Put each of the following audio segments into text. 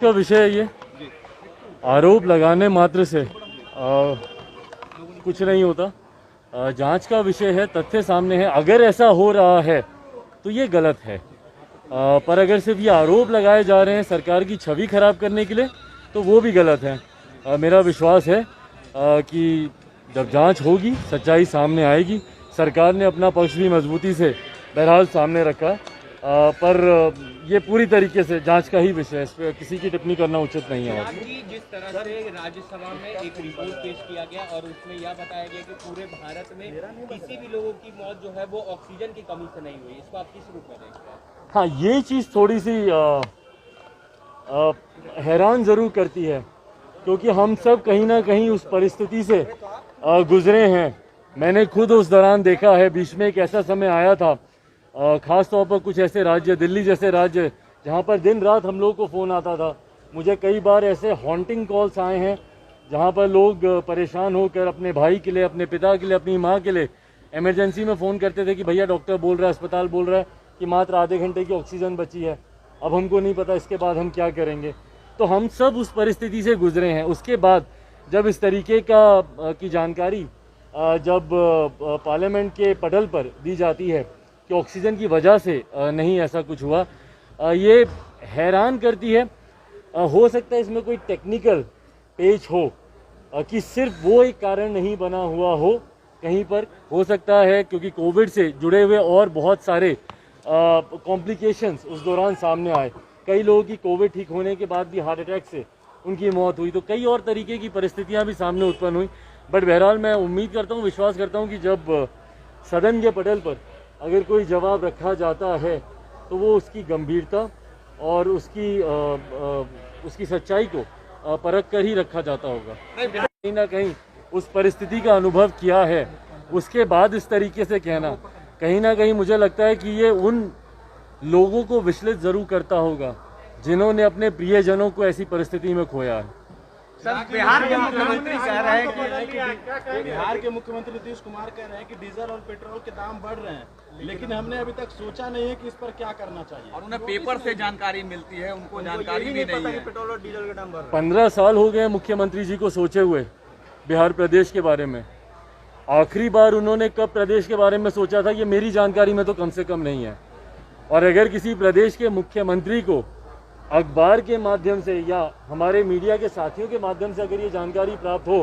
का विषय है ये। आरोप लगाने मात्र से कुछ नहीं होता। जांच का विषय है, तथ्य सामने है। अगर ऐसा हो रहा है तो ये गलत है, पर अगर सिर्फ ये आरोप लगाए जा रहे हैं सरकार की छवि खराब करने के लिए तो वो भी गलत है। मेरा विश्वास है कि जब जांच होगी सच्चाई सामने आएगी। सरकार ने अपना पक्ष भी मजबूती से बहरहाल सामने रखा, पर ये पूरी तरीके से जांच का ही विषय है, इस पर किसी की टिप्पणी करना उचित नहीं है। जिस तरह से राज्यसभा में एक रिपोर्ट पेश किया गया और उसमें यह बताया गया कि पूरे भारत में किसी भी लोगों की मौत जो है वो ऑक्सीजन की कमी से नहीं हुई, इसको आप किस रूप में देखते हैं? हाँ, ये चीज़ थोड़ी सी हैरान ज़रूर करती है, क्योंकि हम सब कहीं ना कहीं उस परिस्थिति से गुजरे हैं। मैंने खुद उस दौरान देखा है। बीच में एक ऐसा समय आया था, ख़ास तौर पर कुछ ऐसे राज्य, दिल्ली जैसे राज्य, जहाँ पर दिन रात हम लोग को फ़ोन आता था। मुझे कई बार ऐसे हॉन्टिंग कॉल्स आए हैं जहाँ पर लोग परेशान होकर अपने भाई के लिए, अपने पिता के लिए, अपनी माँ के लिए इमरजेंसी में फ़ोन करते थे कि भैया डॉक्टर बोल रहा है, अस्पताल बोल रहा है कि मात्र आधे घंटे की ऑक्सीजन बची है, अब हमको नहीं पता इसके बाद हम क्या करेंगे। तो हम सब उस परिस्थिति से गुजरे हैं। उसके बाद जब इस तरीके की जानकारी जब पार्लियामेंट के पटल पर दी जाती है कि ऑक्सीजन की वजह से नहीं ऐसा कुछ हुआ, ये हैरान करती है। हो सकता है इसमें कोई टेक्निकल पेच हो कि सिर्फ वो एक कारण नहीं बना हुआ हो, कहीं पर हो सकता है क्योंकि कोविड से जुड़े हुए और बहुत सारे कॉम्प्लिकेशंस उस दौरान सामने आए। कई लोगों की कोविड ठीक होने के बाद भी हार्ट अटैक से उनकी मौत हुई, तो कई और तरीके की परिस्थितियां भी सामने उत्पन्न हुई। बट बहरहाल मैं उम्मीद करता हूं, विश्वास करता हूं कि जब सदन के पटल पर अगर कोई जवाब रखा जाता है तो वो उसकी गंभीरता और उसकी सच्चाई को परख कर ही रखा जाता होगा। कहीं ना कहीं उस परिस्थिति का अनुभव किया है, उसके बाद इस तरीके से कहना कहीं ना कहीं मुझे लगता है कि ये उन लोगों को विचलित जरूर करता होगा जिन्होंने अपने प्रियजनों को ऐसी परिस्थिति में खोया है। सर, बिहार के मुख्यमंत्री कह रहे हैं कि बिहार के मुख्यमंत्री नीतीश कुमार कह रहे हैं कि डीजल और पेट्रोल के दाम बढ़ रहे हैं, लेकिन हमने अभी तक सोचा नहीं है कि इस पर क्या करना चाहिए। और उन्हें पेपर से जानकारी मिलती है, उनको जानकारी भी नहीं है। पेट्रोल और डीजल के दाम बढ़ रहे हैं। 15 साल हो गए मुख्यमंत्री जी को सोचे हुए बिहार प्रदेश के बारे में। आखिरी बार उन्होंने कब प्रदेश के बारे में सोचा था, ये मेरी जानकारी में तो कम से कम नहीं है। और अगर किसी प्रदेश के मुख्यमंत्री को अखबार के माध्यम से या हमारे मीडिया के साथियों के माध्यम से अगर ये जानकारी प्राप्त हो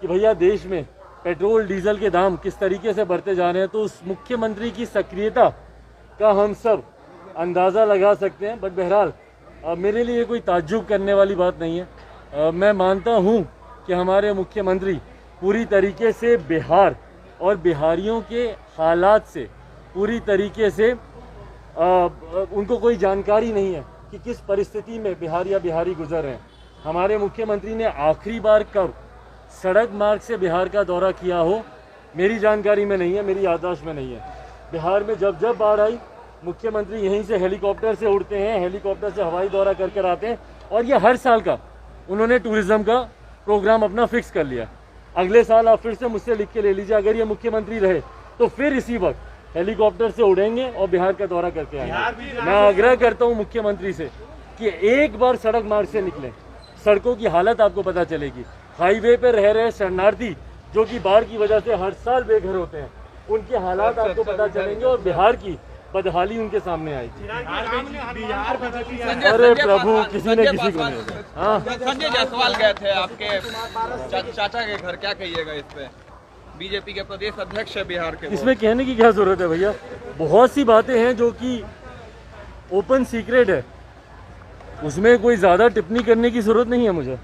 कि भैया देश में पेट्रोल डीजल के दाम किस तरीके से बढ़ते जा रहे हैं, तो उस मुख्यमंत्री की सक्रियता का हम सब अंदाज़ा लगा सकते हैं। बट बहरहाल मेरे लिए कोई ताज्जुब करने वाली बात नहीं है। मैं मानता हूँ कि हमारे मुख्यमंत्री पूरी तरीके से बिहार और बिहारियों के हालात से पूरी तरीके से उनको कोई जानकारी नहीं है कि किस परिस्थिति में बिहार या बिहारी गुजर रहे हैं। हमारे मुख्यमंत्री ने आखिरी बार कब सड़क मार्ग से बिहार का दौरा किया हो, मेरी जानकारी में नहीं है, मेरी याददाश्त में नहीं है। बिहार में जब जब बाढ़ आई, मुख्यमंत्री यहीं से हेलीकॉप्टर से उड़ते हैं, हेलीकॉप्टर से हवाई दौरा कर आते हैं। और ये हर साल का उन्होंने टूरिज्म का प्रोग्राम अपना फिक्स कर लिया। अगले साल आप फिर से मुझसे लिख के ले लीजिए, अगर ये मुख्यमंत्री रहे तो फिर इसी वक्त हेलीकॉप्टर से उड़ेंगे और बिहार का दौरा करके आएंगे। मैं आग्रह करता हूं मुख्यमंत्री से कि एक बार सड़क मार्ग से निकलें, सड़कों की हालत आपको पता चलेगी। हाईवे पे रह रहे शरणार्थी जो कि बाढ़ की वजह से हर साल बेघर होते हैं, उनके हालात आपको पता चलेंगे और बिहार की बदहाली उनके सामने आएगी। अरे प्रभु, किसी ने किसी को नहीं। हाँ, संजय जायसवाल गए थे आपके चाचा के घर, क्या कहिएगा इस पे? बीजेपी के प्रदेश अध्यक्ष है बिहार के। इसमें कहने की क्या जरूरत है भैया, बहुत सी बातें हैं जो कि ओपन सीक्रेट है, उसमें कोई ज्यादा टिप्पणी करने की जरूरत नहीं है मुझे।